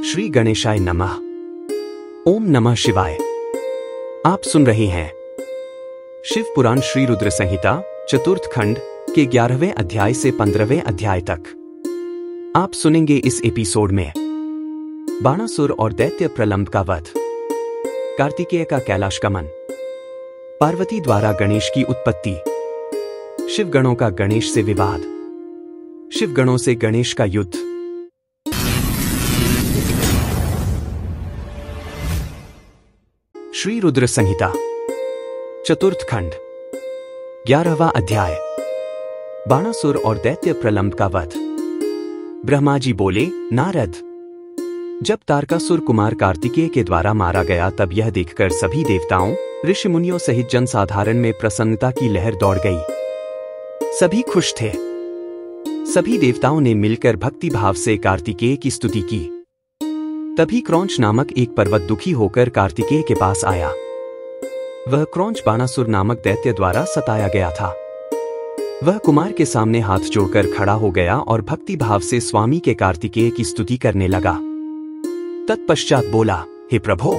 श्री गणेशाय नमः। ओम नमः शिवाय। आप सुन रहे हैं शिव पुराण श्री रुद्र संहिता चतुर्थ खंड के 11वें अध्याय से 15वें अध्याय तक। आप सुनेंगे इस एपिसोड में बाणासुर और दैत्य प्रलंब का वध, कार्तिकेय का कैलाश गमन, पार्वती द्वारा गणेश की उत्पत्ति, शिवगणों का गणेश से विवाद, शिवगणों से गणेश का युद्ध। श्री रुद्र संहिता चतुर्थ खंड 11वां अध्याय, बाणासुर और दैत्य प्रलंब का वध। ब्रह्मा जी बोले, नारद, जब तारकासुर कुमार कार्तिकेय के द्वारा मारा गया तब यह देखकर सभी देवताओं, ऋषि मुनियों सहित जनसाधारण में प्रसन्नता की लहर दौड़ गई। सभी खुश थे। सभी देवताओं ने मिलकर भक्ति भाव से कार्तिकेय की स्तुति की। तभी क्रौंच नामक एक पर्वत दुखी होकर कार्तिकेय के पास आया। वह क्रौंच बाणासुर नामक दैत्य द्वारा सताया गया था। वह कुमार के सामने हाथ जोड़कर खड़ा हो गया और भक्ति भाव से स्वामी के कार्तिकेय की स्तुति करने लगा। तत्पश्चात बोला, हे प्रभो,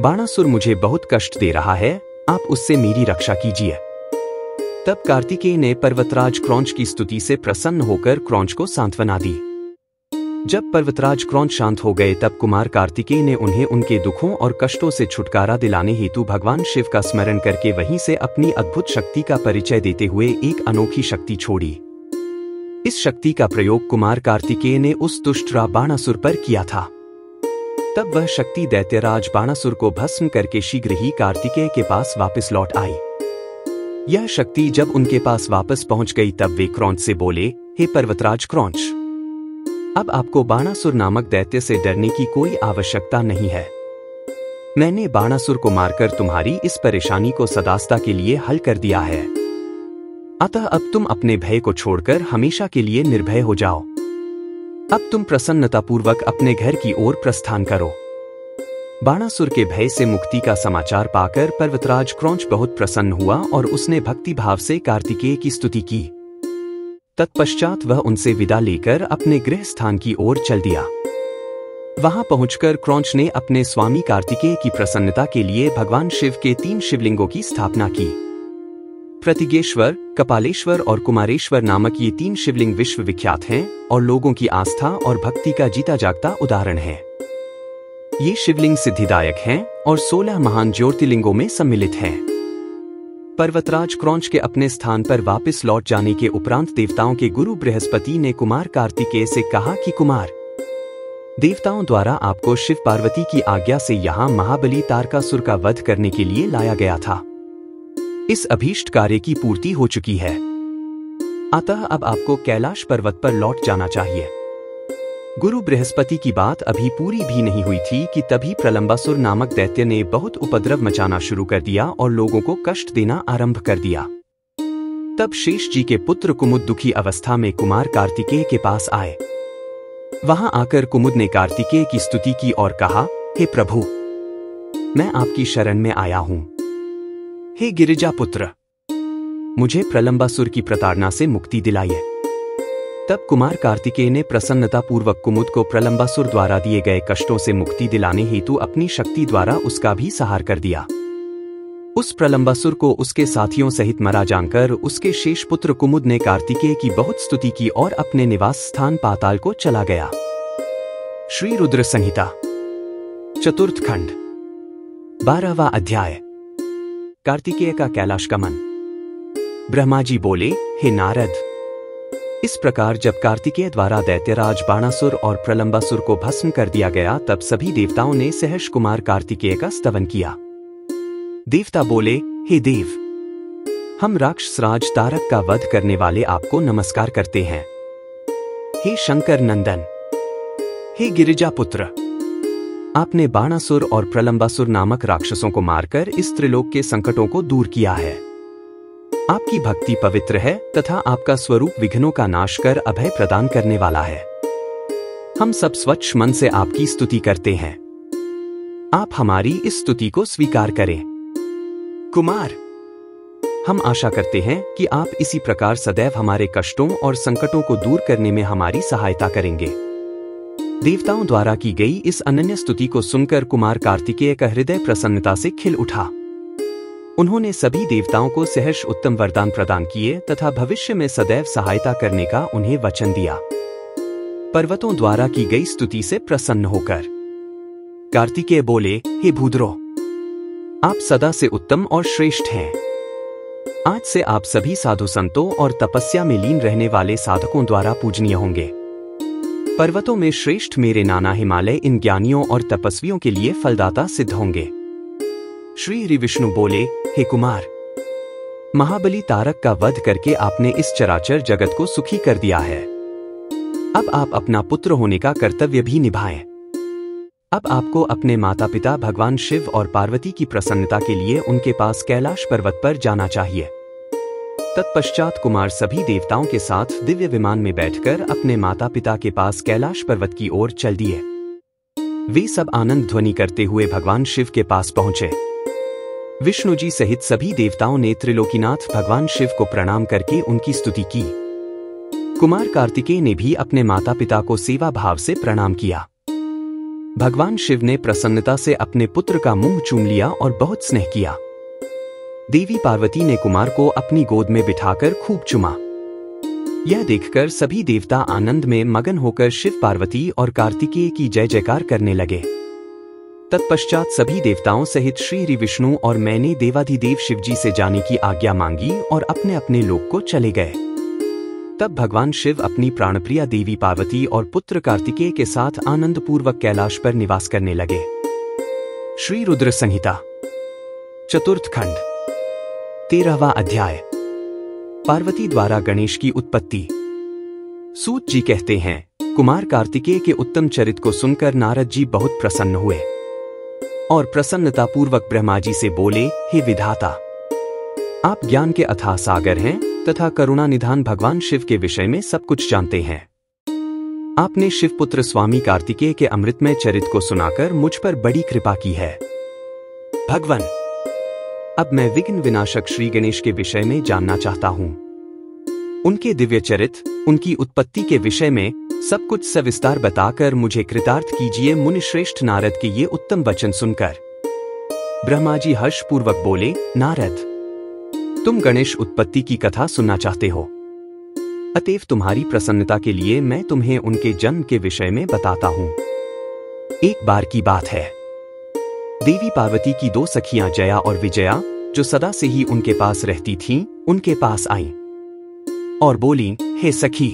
बाणासुर मुझे बहुत कष्ट दे रहा है, आप उससे मेरी रक्षा कीजिए। तब कार्तिकेय ने पर्वतराज क्रौंच की स्तुति से प्रसन्न होकर क्रौंच को सांत्वना दी। जब पर्वतराज क्रौंच शांत हो गए तब कुमार कार्तिकेय ने उन्हें उनके दुखों और कष्टों से छुटकारा दिलाने हेतु भगवान शिव का स्मरण करके वहीं से अपनी अद्भुत शक्ति का परिचय देते हुए एक अनोखी शक्ति छोड़ी। इस शक्ति का प्रयोग कुमार कार्तिकेय ने उस दुष्ट बाणासुर पर किया था। तब वह शक्ति दैत्यराज बाणासुर को भस्म करके शीघ्र ही कार्तिकेय के पास वापस लौट आई। यह शक्ति जब उनके पास वापस पहुंच गई तब वे क्रौंच से बोले, हे पर्वतराज क्रौंच, अब आपको बाणासुर नामक दैत्य से डरने की कोई आवश्यकता नहीं है। मैंने बाणासुर को मारकर तुम्हारी इस परेशानी को सदास्ता के लिए हल कर दिया है। अतः अब तुम अपने भय को छोड़कर हमेशा के लिए निर्भय हो जाओ। अब तुम प्रसन्नतापूर्वक अपने घर की ओर प्रस्थान करो। बाणासुर के भय से मुक्ति का समाचार पाकर पर्वतराज क्रौंच बहुत प्रसन्न हुआ और उसने भक्ति भाव से कार्तिकेय की स्तुति की। तत्पश्चात वह उनसे विदा लेकर अपने गृह स्थान की ओर चल दिया। वहां पहुंचकर क्रौंच ने अपने स्वामी कार्तिकेय की प्रसन्नता के लिए भगवान शिव के 3 शिवलिंगों की स्थापना की। प्रतिगेश्वर, कपालेश्वर और कुमारेश्वर नामक ये 3 शिवलिंग विश्व विख्यात हैं और लोगों की आस्था और भक्ति का जीता जागता उदाहरण है। ये शिवलिंग सिद्धिदायक हैं और 16 महान ज्योतिर्लिंगों में सम्मिलित हैं। पर्वतराज क्रौंच के अपने स्थान पर वापस लौट जाने के उपरांत देवताओं के गुरु बृहस्पति ने कुमार कार्तिकेय से कहा कि कुमार, देवताओं द्वारा आपको शिव पार्वती की आज्ञा से यहाँ महाबली तारकासुर का वध करने के लिए लाया गया था। इस अभीष्ट कार्य की पूर्ति हो चुकी है। अतः अब आपको कैलाश पर्वत पर लौट जाना चाहिए। गुरु बृहस्पति की बात अभी पूरी भी नहीं हुई थी कि तभी प्रलंबासुर नामक दैत्य ने बहुत उपद्रव मचाना शुरू कर दिया और लोगों को कष्ट देना आरंभ कर दिया। तब शेष जी के पुत्र कुमुद दुखी अवस्था में कुमार कार्तिकेय के पास आए। वहां आकर कुमुद ने कार्तिकेय की स्तुति की और कहा, हे प्रभु, मैं आपकी शरण में आया हूं। हे गिरिजा पुत्र, मुझे प्रलंबासुर की प्रताड़ना से मुक्ति दिलाइए। तब कुमार कार्तिकेय ने प्रसन्नतापूर्वक कुमुद को प्रलंबासुर द्वारा दिए गए कष्टों से मुक्ति दिलाने हेतु अपनी शक्ति द्वारा उसका भी सहार कर दिया। उस प्रलंबासुर को उसके साथियों सहित मरा जानकर उसके शेष पुत्र कुमुद ने कार्तिकेय की बहुत स्तुति की और अपने निवास स्थान पाताल को चला गया। श्री रुद्र संहिता चतुर्थ खंड 12वां अध्याय, कार्तिकेय का कैलाश गमन। ब्रह्मा जी बोले, हे नारद, इस प्रकार जब कार्तिकेय द्वारा दैत्यराज बाणासुर और प्रलंबासुर को भस्म कर दिया गया तब सभी देवताओं ने सहर्ष कुमार कार्तिकेय का स्तवन किया। देवता बोले, हे देव, हम राक्षसराज तारक का वध करने वाले आपको नमस्कार करते हैं। हे शंकर नंदन, हे गिरिजा पुत्र, आपने बाणासुर और प्रलंबासुर नामक राक्षसों को मारकर इस त्रिलोक के संकटों को दूर किया है। आपकी भक्ति पवित्र है तथा आपका स्वरूप विघ्नों का नाश कर अभय प्रदान करने वाला है। हम सब स्वच्छ मन से आपकी स्तुति करते हैं। आप हमारी इस स्तुति को स्वीकार करें। कुमार, हम आशा करते हैं कि आप इसी प्रकार सदैव हमारे कष्टों और संकटों को दूर करने में हमारी सहायता करेंगे। देवताओं द्वारा की गई इस अनन्य स्तुति को सुनकर कुमार कार्तिकेय का हृदय प्रसन्नता से खिल उठा। उन्होंने सभी देवताओं को सहर्ष उत्तम वरदान प्रदान किए तथा भविष्य में सदैव सहायता करने का उन्हें वचन दिया। पर्वतों द्वारा की गई स्तुति से प्रसन्न होकर कार्तिकेय बोले, हे भूधरो, आप सदा से उत्तम और श्रेष्ठ हैं। आज से आप सभी साधु संतों और तपस्या में लीन रहने वाले साधकों द्वारा पूजनीय होंगे। पर्वतों में श्रेष्ठ मेरे नाना हिमालय इन ज्ञानियों और तपस्वियों के लिए फलदाता सिद्ध होंगे। श्री हरि विष्णु बोले, हे कुमार, महाबली तारक का वध करके आपने इस चराचर जगत को सुखी कर दिया है। अब आप अपना पुत्र होने का कर्तव्य भी निभाएं। अब आपको अपने माता पिता भगवान शिव और पार्वती की प्रसन्नता के लिए उनके पास कैलाश पर्वत पर जाना चाहिए। तत्पश्चात कुमार सभी देवताओं के साथ दिव्य विमान में बैठकर अपने माता पिता के पास कैलाश पर्वत की ओर चल दिए। वे सब आनंद ध्वनि करते हुए भगवान शिव के पास पहुंचे। विष्णु जी सहित सभी देवताओं ने त्रिलोकीनाथ भगवान शिव को प्रणाम करके उनकी स्तुति की। कुमार कार्तिकेय ने भी अपने माता पिता को सेवा भाव से प्रणाम किया। भगवान शिव ने प्रसन्नता से अपने पुत्र का मुंह चूम लिया और बहुत स्नेह किया। देवी पार्वती ने कुमार को अपनी गोद में बिठाकर खूब चुमा। यह देखकर सभी देवता आनंद में मगन होकर शिव पार्वती और कार्तिकेय की जय जयकार करने लगे। तत्पश्चात सभी देवताओं सहित श्री हरि विष्णु और मैंने देवाधिदेव शिवजी से जाने की आज्ञा मांगी और अपने अपने लोक को चले गए। तब भगवान शिव अपनी प्राणप्रिया देवी पार्वती और पुत्र कार्तिकेय के साथ आनंद पूर्वक कैलाश पर निवास करने लगे। श्री रुद्र संहिता चतुर्थ खंड 13वां अध्याय। पार्वती द्वारा गणेश की उत्पत्ति। सूत जी कहते हैं, कुमार कार्तिकेय के उत्तम चरित्र को सुनकर नारद जी बहुत प्रसन्न हुए और प्रसन्नता पूर्वक ब्रह्मा जी से बोले, हे विधाता, आप ज्ञान के अथाह सागर हैं तथा करुणा निधान भगवान शिव के विषय में सब कुछ जानते हैं। आपने शिवपुत्र स्वामी कार्तिकेय के अमृतमय चरित्र को सुनाकर मुझ पर बड़ी कृपा की है। भगवान, अब मैं विघ्न विनाशक श्री गणेश के विषय में जानना चाहता हूं। उनके दिव्य चरित्र, उनकी उत्पत्ति के विषय में सब कुछ सविस्तार बताकर मुझे कृतार्थ कीजिए। मुनिश्रेष्ठ नारद के ये उत्तम वचन सुनकर ब्रह्मा जी हर्षपूर्वक बोले, नारद, तुम गणेश उत्पत्ति की कथा सुनना चाहते हो, अतएव तुम्हारी प्रसन्नता के लिए मैं तुम्हें उनके जन्म के विषय में बताता हूं। एक बार की बात है, देवी पार्वती की दो सखियां जया और विजया, जो सदा से ही उनके पास रहती थीं, उनके पास आईं और बोली, हे सखी,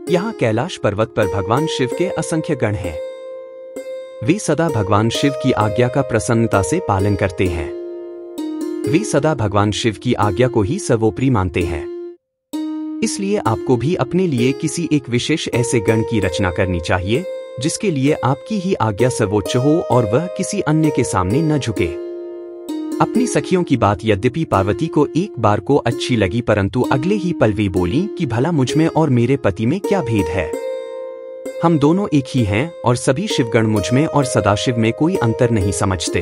यहाँ कैलाश पर्वत पर भगवान शिव के असंख्य गण हैं। वे सदा भगवान शिव की आज्ञा का प्रसन्नता से पालन करते हैं। वे सदा भगवान शिव की आज्ञा को ही सर्वोपरि मानते हैं। इसलिए आपको भी अपने लिए किसी एक विशेष ऐसे गण की रचना करनी चाहिए जिसके लिए आपकी ही आज्ञा सर्वोच्च हो और वह किसी अन्य के सामने न झुके। अपनी सखियों की बात यद्यपि पार्वती को एक बार को अच्छी लगी, परंतु अगले ही पल वे बोली कि भला मुझमें और मेरे पति में क्या भेद है। हम दोनों एक ही हैं और सभी शिवगण मुझमें और सदाशिव में कोई अंतर नहीं समझते।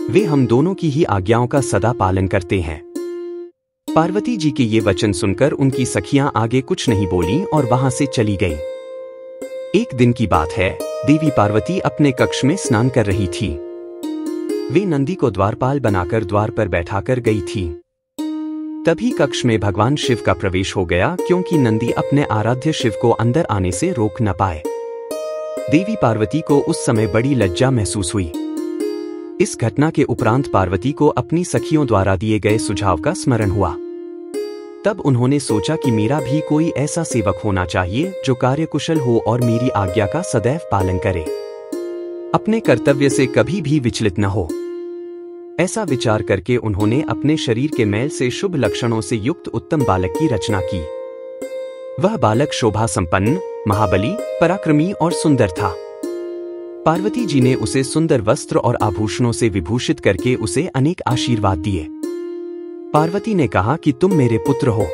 वे हम दोनों की ही आज्ञाओं का सदा पालन करते हैं। पार्वती जी के ये वचन सुनकर उनकी सखियां आगे कुछ नहीं बोली और वहां से चली गईं। एक दिन की बात है, देवी पार्वती अपने कक्ष में स्नान कर रही थी। वे नंदी को द्वारपाल बनाकर द्वार पर बैठाकर गई थी। तभी कक्ष में भगवान शिव का प्रवेश हो गया, क्योंकि नंदी अपने आराध्य शिव को अंदर आने से रोक न पाए। देवी पार्वती को उस समय बड़ी लज्जा महसूस हुई। इस घटना के उपरांत पार्वती को अपनी सखियों द्वारा दिए गए सुझाव का स्मरण हुआ। तब उन्होंने सोचा कि मेरा भी कोई ऐसा सेवक होना चाहिए जो कार्यकुशल हो और मेरी आज्ञा का सदैव पालन करे, अपने कर्तव्य से कभी भी विचलित न हो। ऐसा विचार करके उन्होंने अपने शरीर के मैल से शुभ लक्षणों से युक्त उत्तम बालक की रचना की। वह बालक शोभा संपन्न, महाबली, पराक्रमी और सुंदर था। पार्वती जी ने उसे सुंदर वस्त्र और आभूषणों से विभूषित करके उसे अनेक आशीर्वाद दिए। पार्वती ने कहा कि तुम मेरे पुत्र हो,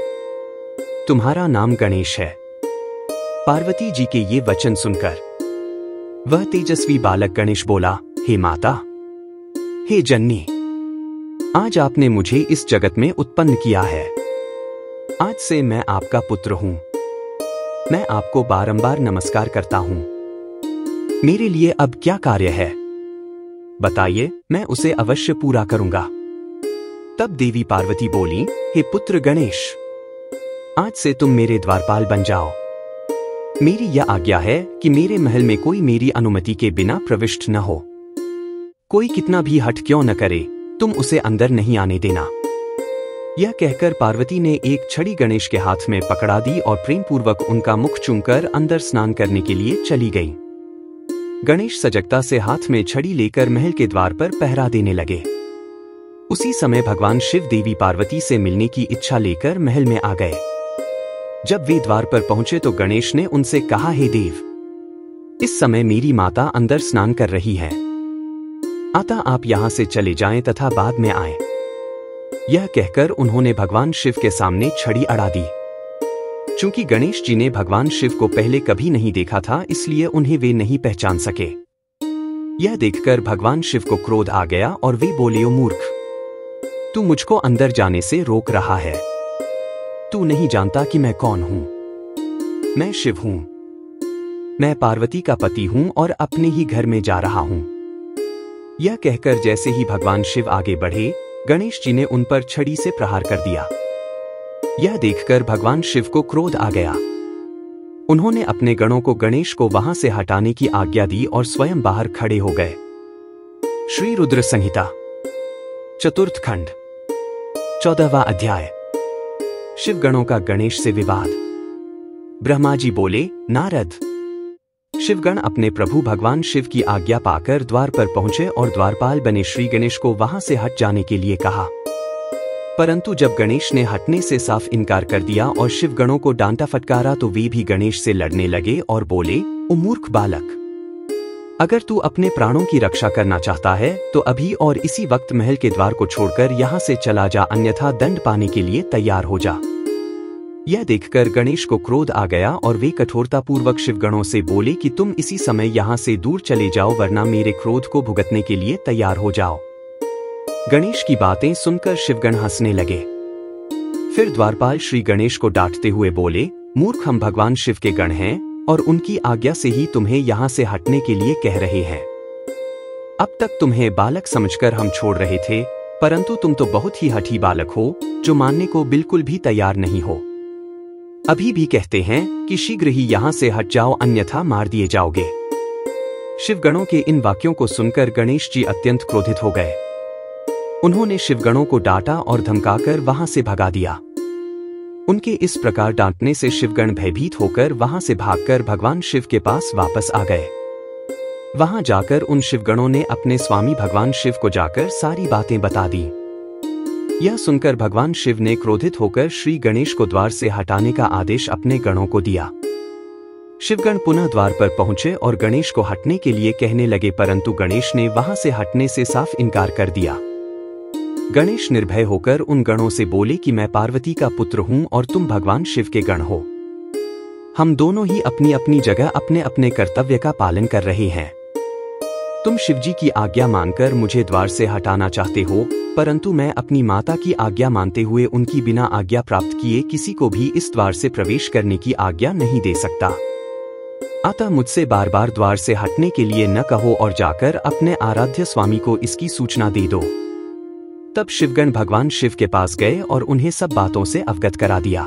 तुम्हारा नाम गणेश है। पार्वती जी के ये वचन सुनकर वह तेजस्वी बालक गणेश बोला, हे माता, हे जननी, आज आपने मुझे इस जगत में उत्पन्न किया है। आज से मैं आपका पुत्र हूं। मैं आपको बारंबार नमस्कार करता हूं। मेरे लिए अब क्या कार्य है? बताइए, मैं उसे अवश्य पूरा करूंगा। तब देवी पार्वती बोली, हे पुत्र गणेश, आज से तुम मेरे द्वारपाल बन जाओ। मेरी यह आज्ञा है कि मेरे महल में कोई मेरी अनुमति के बिना प्रविष्ट न हो। कोई कितना भी हठ क्यों न करे, तुम उसे अंदर नहीं आने देना। यह कहकर पार्वती ने एक छड़ी गणेश के हाथ में पकड़ा दी और प्रेमपूर्वक उनका मुख चूमकर अंदर स्नान करने के लिए चली गई। गणेश सजगता से हाथ में छड़ी लेकर महल के द्वार पर पहरा देने लगे। उसी समय भगवान शिव देवी पार्वती से मिलने की इच्छा लेकर महल में आ गए। जब वे द्वार पर पहुंचे तो गणेश ने उनसे कहा, हे देव, इस समय मेरी माता अंदर स्नान कर रही है, अतः आप यहां से चले जाएं तथा बाद में आएं। यह कहकर उन्होंने भगवान शिव के सामने छड़ी अड़ा दी। चूंकि गणेश जी ने भगवान शिव को पहले कभी नहीं देखा था, इसलिए उन्हें वे नहीं पहचान सके। यह देखकर भगवान शिव को क्रोध आ गया और वे बोले, ओ मूर्ख, तू मुझको अंदर जाने से रोक रहा है। तू नहीं जानता कि मैं कौन हूं। मैं शिव हूं। मैं पार्वती का पति हूं और अपने ही घर में जा रहा हूं। यह कहकर जैसे ही भगवान शिव आगे बढ़े, गणेश जी ने उन पर छड़ी से प्रहार कर दिया। यह देखकर भगवान शिव को क्रोध आ गया। उन्होंने अपने गणों को गणेश को वहां से हटाने की आज्ञा दी और स्वयं बाहर खड़े हो गए। श्री रुद्र संहिता, चतुर्थ खंड, 14वां अध्याय। शिवगणों का गणेश से विवाद। ब्रह्मा जी बोले, नारद, शिवगण अपने प्रभु भगवान शिव की आज्ञा पाकर द्वार पर पहुंचे और द्वारपाल बने श्री गणेश को वहां से हट जाने के लिए कहा। परंतु जब गणेश ने हटने से साफ इनकार कर दिया और शिवगणों को डांटा फटकारा तो वे भी गणेश से लड़ने लगे और बोले, ओ मूर्ख बालक, अगर तू अपने प्राणों की रक्षा करना चाहता है तो अभी और इसी वक्त महल के द्वार को छोड़कर यहां से चला जा, अन्यथा दंड पाने के लिए तैयार हो जा। यह देखकर गणेश को क्रोध आ गया और वे कठोरतापूर्वक शिवगणों से बोले कि तुम इसी समय यहां से दूर चले जाओ, वरना मेरे क्रोध को भुगतने के लिए तैयार हो जाओ। गणेश की बातें सुनकर शिवगण हंसने लगे। फिर द्वारपाल श्री गणेश को डांटते हुए बोले, मूर्ख, हम भगवान शिव के गण हैं और उनकी आज्ञा से ही तुम्हें यहां से हटने के लिए कह रहे हैं। अब तक तुम्हें बालक समझकर हम छोड़ रहे थे, परंतु तुम तो बहुत ही हठी बालक हो, जो मानने को बिल्कुल भी तैयार नहीं हो। अभी भी कहते हैं कि शीघ्र ही यहां से हट जाओ, अन्यथा मार दिए जाओगे। शिवगणों के इन वाक्यों को सुनकर गणेश जी अत्यंत क्रोधित हो गए। उन्होंने शिवगणों को डांटा और धमकाकर वहां से भगा दिया। उनके इस प्रकार डांटने से शिवगण भयभीत होकर वहां से भागकर भगवान शिव के पास वापस आ गए। वहां जाकर उन शिवगणों ने अपने स्वामी भगवान शिव को जाकर सारी बातें बता दी। यह सुनकर भगवान शिव ने क्रोधित होकर श्री गणेश को द्वार से हटाने का आदेश अपने गणों को दिया। शिवगण पुनः द्वार पर पहुंचे और गणेश को हटने के लिए कहने लगे, परंतु गणेश ने वहां से हटने से साफ इनकार कर दिया। गणेश निर्भय होकर उन गणों से बोले कि मैं पार्वती का पुत्र हूं और तुम भगवान शिव के गण हो। हम दोनों ही अपनी अपनी जगह अपने अपने कर्तव्य का पालन कर रहे हैं। तुम शिवजी की आज्ञा मानकर मुझे द्वार से हटाना चाहते हो, परंतु मैं अपनी माता की आज्ञा मानते हुए उनकी बिना आज्ञा प्राप्त किए किसी को भी इस द्वार से प्रवेश करने की आज्ञा नहीं दे सकता। अतः मुझसे बार बार द्वार से हटने के लिए न कहो और जाकर अपने आराध्य स्वामी को इसकी सूचना दे दो। तब शिवगण भगवान शिव के पास गए और उन्हें सब बातों से अवगत करा दिया।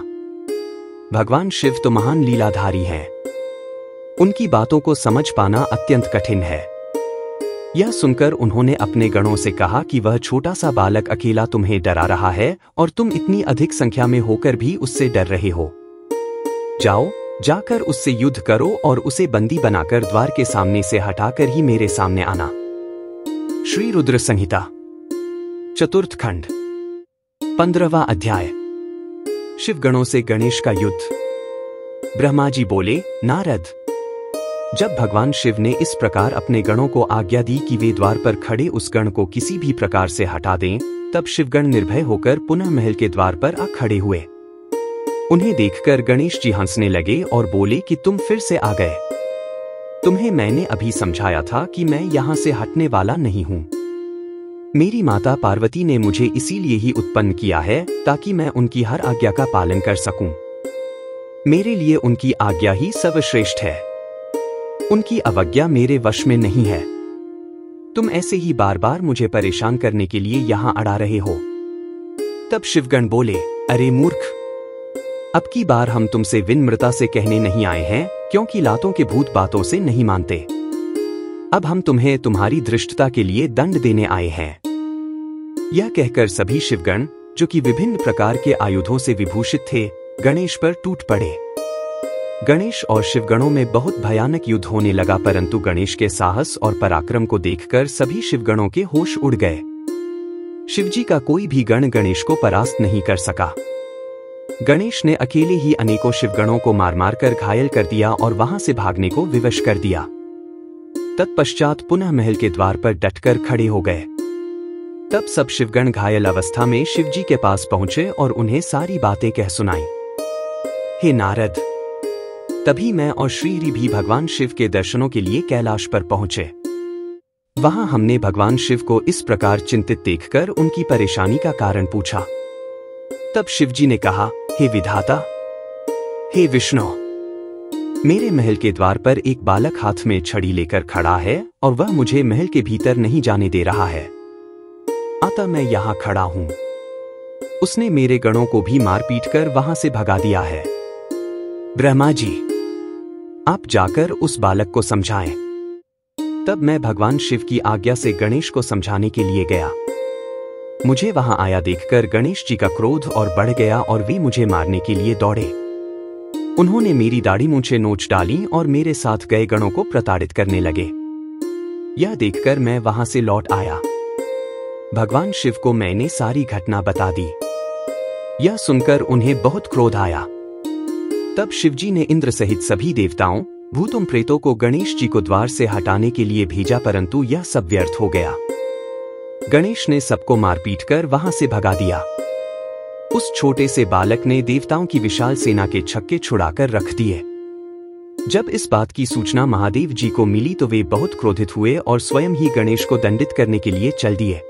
भगवान शिव तो महान लीलाधारी हैं। उनकी बातों को समझ पाना अत्यंत कठिन है। यह सुनकर उन्होंने अपने गणों से कहा कि वह छोटा सा बालक अकेला तुम्हें डरा रहा है और तुम इतनी अधिक संख्या में होकर भी उससे डर रहे हो। जाओ, जाकर उससे युद्ध करो और उसे बंदी बनाकर द्वार के सामने से हटाकर ही मेरे सामने आना। श्री रुद्र संहिता, चतुर्थ खंड, 15वां अध्याय। शिवगणों से गणेश का युद्ध। ब्रह्मा जी बोले, नारद, जब भगवान शिव ने इस प्रकार अपने गणों को आज्ञा दी कि वे द्वार पर खड़े उस गण को किसी भी प्रकार से हटा दें, तब शिवगण निर्भय होकर पुनः महल के द्वार पर आ खड़े हुए। उन्हें देखकर गणेश जी हंसने लगे और बोले कि तुम फिर से आ गए। तुम्हें मैंने अभी समझाया था कि मैं यहां से हटने वाला नहीं हूं। मेरी माता पार्वती ने मुझे इसीलिए ही उत्पन्न किया है ताकि मैं उनकी हर आज्ञा का पालन कर सकूं। मेरे लिए उनकी आज्ञा ही सर्वश्रेष्ठ है। उनकी अवज्ञा मेरे वश में नहीं है। तुम ऐसे ही बार बार मुझे परेशान करने के लिए यहां अड़ा रहे हो। तब शिवगण बोले, अरे मूर्ख, अब की बार हम तुमसे विनम्रता से कहने नहीं आए हैं, क्योंकि लातों के भूत बातों से नहीं मानते। अब हम तुम्हें तुम्हारी धृष्टता के लिए दंड देने आए हैं। यह कहकर सभी शिवगण, जो कि विभिन्न प्रकार के आयुधों से विभूषित थे, गणेश पर टूट पड़े। गणेश और शिवगणों में बहुत भयानक युद्ध होने लगा, परंतु गणेश के साहस और पराक्रम को देखकर सभी शिवगणों के होश उड़ गए। शिवजी का कोई भी गण गणेश को परास्त नहीं कर सका। गणेश ने अकेले ही अनेकों शिवगणों को मार मार कर घायल कर दिया और वहां से भागने को विवश कर दिया। तत्पश्चात पुनः महल के द्वार पर डटकर खड़े हो गए। तब सब शिवगण घायल अवस्था में शिवजी के पास पहुंचे और उन्हें सारी बातें कह सुनाई। हे नारद, तभी मैं और श्रीहरि भी भगवान शिव के दर्शनों के लिए कैलाश पर पहुंचे। वहां हमने भगवान शिव को इस प्रकार चिंतित देखकर उनकी परेशानी का कारण पूछा। तब शिवजी ने कहा, हे विधाता, हे विष्णु, मेरे महल के द्वार पर एक बालक हाथ में छड़ी लेकर खड़ा है और वह मुझे महल के भीतर नहीं जाने दे रहा है। अतः मैं यहां खड़ा हूं। उसने मेरे गणों को भी मार पीट कर वहां से भगा दिया है। ब्रह्मा जी, आप जाकर उस बालक को समझाएं। तब मैं भगवान शिव की आज्ञा से गणेश को समझाने के लिए गया। मुझे वहां आया देखकर गणेश जी का क्रोध और बढ़ गया और वे मुझे मारने के लिए दौड़े। उन्होंने मेरी दाढ़ी मूंछें नोच डाली और मेरे साथ गए गणों को प्रताड़ित करने लगे। यह देखकर मैं वहां से लौट आया। भगवान शिव को मैंने सारी घटना बता दी। यह सुनकर उन्हें बहुत क्रोध आया। तब शिवजी ने इंद्र सहित सभी देवताओं, भूतों, प्रेतों को गणेश जी को द्वार से हटाने के लिए भेजा, परंतु यह सब व्यर्थ हो गया। गणेश ने सबको मार पीट कर वहां से भगा दिया। उस छोटे से बालक ने देवताओं की विशाल सेना के छक्के छुड़ाकर रख दिए। जब इस बात की सूचना महादेव जी को मिली तो वे बहुत क्रोधित हुए और स्वयं ही गणेश को दंडित करने के लिए चल दिए।